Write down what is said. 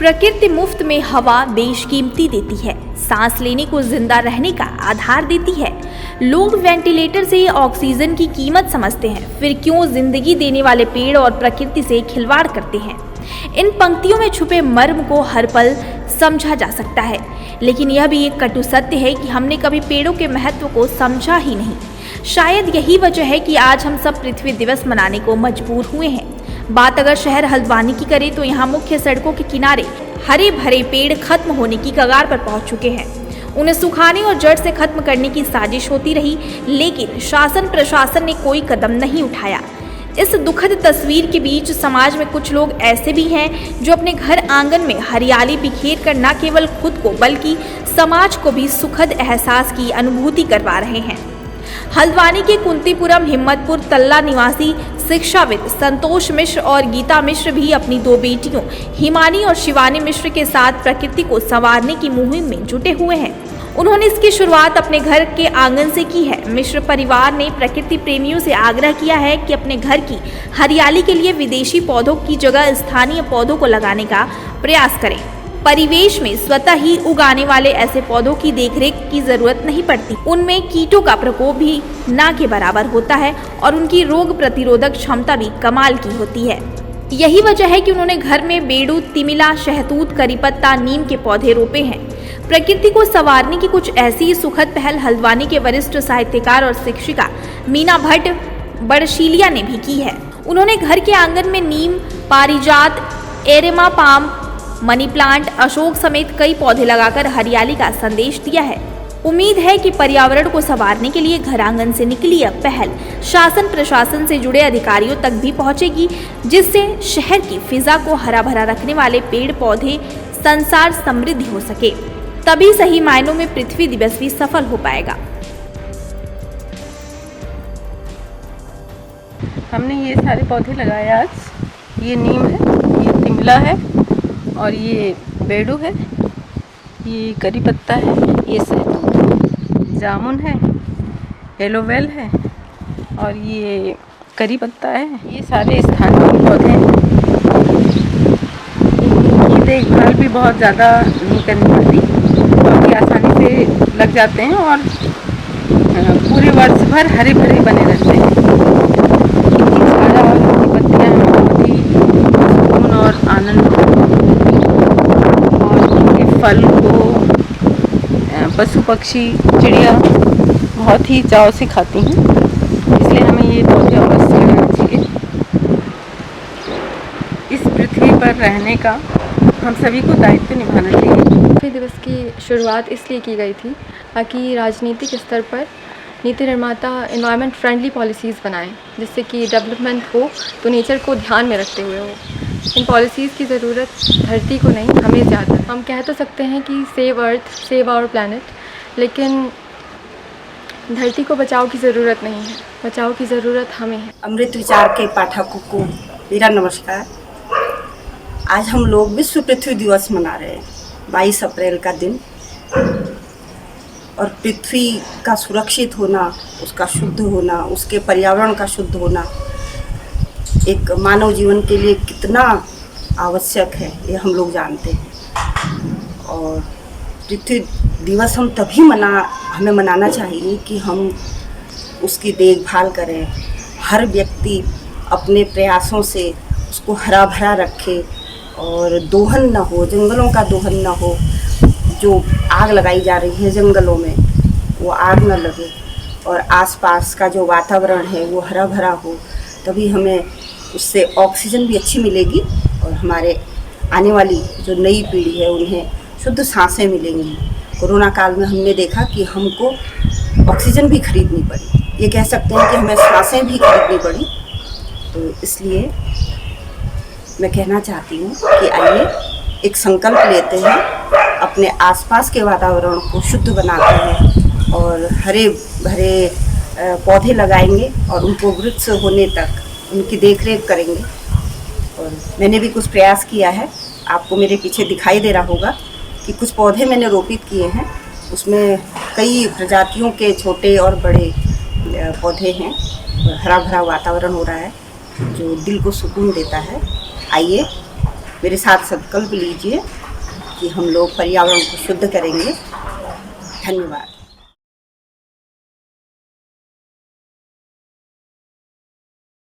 प्रकृति मुफ्त में हवा बेशकीमती देती है, सांस लेने को जिंदा रहने का आधार देती है। लोग वेंटिलेटर से ऑक्सीजन की कीमत समझते हैं, फिर क्यों जिंदगी देने वाले पेड़ और प्रकृति से खिलवाड़ करते हैं। इन पंक्तियों में छुपे मर्म को हर पल समझा जा सकता है, लेकिन यह भी एक कटु सत्य है कि हमने कभी पेड़ों के महत्व को समझा ही नहीं। शायद यही वजह है कि आज हम सब पृथ्वी दिवस मनाने को मजबूर हुए हैं। बात अगर शहर हल्द्वानी की करें तो यहाँ मुख्य सड़कों के किनारे हरे भरे पेड़ खत्म होने की कगार पर पहुंच चुके हैं। उन्हें सुखाने और जड़ से खत्म करने की साजिश होती रही, लेकिन शासन प्रशासन ने कोई कदम नहीं उठाया। इस दुखद तस्वीर के बीच समाज में कुछ लोग ऐसे भी हैं जो अपने घर आंगन में हरियाली बिखेर कर न केवल खुद को बल्कि समाज को भी सुखद एहसास की अनुभूति करवा रहे हैं। हल्द्वानी के कुंतीपुरम हिम्मतपुर तल्ला निवासी शिक्षाविद संतोष मिश्र और गीता मिश्र भी अपनी दो बेटियों हिमानी और शिवानी मिश्र के साथ प्रकृति को संवारने की मुहिम में जुटे हुए हैं। उन्होंने इसकी शुरुआत अपने घर के आंगन से की है। मिश्र परिवार ने प्रकृति प्रेमियों से आग्रह किया है कि अपने घर की हरियाली के लिए विदेशी पौधों की जगह स्थानीय पौधों को लगाने का प्रयास करें। परिवेश में स्वतः ही उगाने वाले ऐसे पौधों की देखरेख की जरूरत नहीं पड़ती। उनमें कीटों का प्रकोप भी ना के बराबर होता है और उनकी रोग प्रतिरोधक क्षमता भी कमाल की होती है। यही वजह है कि उन्होंने घर में बेड़ू, तिमिला, शहतूत, करी पत्ता, नीम के पौधे रोपे हैं। प्रकृति को संवारने की कुछ ऐसी ही सुखद पहल हल्द्वानी के वरिष्ठ साहित्यकार और शिक्षिका मीना भट्ट बड़शीलिया ने भी की है। उन्होंने घर के आंगन में नीम, पारिजात, एरेमा पाम, मनी प्लांट, अशोक समेत कई पौधे लगाकर हरियाली का संदेश दिया है। उम्मीद है कि पर्यावरण को संवारने के लिए घर आंगन से निकली यह पहल शासन प्रशासन से जुड़े अधिकारियों तक भी पहुंचेगी, जिससे शहर की फिजा को हरा भरा रखने वाले पेड़ पौधे संसार समृद्धि हो सके। तभी सही मायनों में पृथ्वी दिवस भी सफल हो पाएगा। हमने ये सारे पौधे लगाए आज। ये नीम है, ये तिमला है और ये बेडू है, ये करी पत्ता है, ये सहतूत है, जामुन है, एलोवेल है और ये करी पत्ता है। ये सारे स्थानीय पौधे हैं। इनकी देखभाल भी बहुत ज़्यादा नहीं करनी पड़ती, बहुत ही आसानी से लग जाते हैं और पूरे वर्ष भर हरे भरे बने रहते हैं। इनकी छाया और इनकी पत्तियाँ बहुत ही सुकून और आनंद, फल को पशु पक्षी चिड़िया बहुत ही चाव से खाती हैं, इसलिए हमें ये पौधे अवश्य लगाना चाहिए। इस पृथ्वी पर रहने का हम सभी को दायित्व निभाना चाहिए। पृथ्वी दिवस की शुरुआत इसलिए की गई थी ताकि राजनीतिक स्तर पर नीति निर्माता एनवायरनमेंट फ्रेंडली पॉलिसीज़ बनाएं, जिससे कि डेवलपमेंट हो तो नेचर को ध्यान में रखते हुए हो। इन पॉलिसीज़ की ज़रूरत धरती को नहीं, हमें ज़्यादा। हम कह तो सकते हैं कि save earth, save our planet, लेकिन धरती को बचाव की ज़रूरत नहीं है, बचाव की ज़रूरत हमें है। अमृत विचार के पाठकों को मेरा नमस्कार। आज हम लोग विश्व पृथ्वी दिवस मना रहे हैं, 22 अप्रैल का दिन। और पृथ्वी का सुरक्षित होना, उसका शुद्ध होना, उसके पर्यावरण का शुद्ध होना एक मानव जीवन के लिए कितना आवश्यक है, ये हम लोग जानते हैं। और पृथ्वी दिवस हम तभी हमें मनाना चाहिए कि हम उसकी देखभाल करें। हर व्यक्ति अपने प्रयासों से उसको हरा भरा रखे और दोहन न हो, जंगलों का दोहन न हो। जो आग लगाई जा रही है जंगलों में, वो आग न लगे और आसपास का जो वातावरण है वो हरा भरा हो, तभी हमें उससे ऑक्सीजन भी अच्छी मिलेगी और हमारे आने वाली जो नई पीढ़ी है उन्हें शुद्ध सांसें मिलेंगी। कोरोना काल में हमने देखा कि हमको ऑक्सीजन भी खरीदनी पड़ी, ये कह सकते हैं कि हमें सांसें भी खरीदनी पड़ी। तो इसलिए मैं कहना चाहती हूँ कि आइए एक संकल्प लेते हैं, अपने आसपास के वातावरण को शुद्ध बनाते हैं और हरे भरे पौधे लगाएंगे और उनको वृक्ष होने तक उनकी देखरेख करेंगे। और मैंने भी कुछ प्रयास किया है, आपको मेरे पीछे दिखाई दे रहा होगा कि कुछ पौधे मैंने रोपित किए हैं। उसमें कई प्रजातियों के छोटे और बड़े पौधे हैं और हरा भरा वातावरण हो रहा है जो दिल को सुकून देता है। आइए मेरे साथ संकल्प लीजिए कि हम लोग पर्यावरण को शुद्ध करेंगे। धन्यवाद।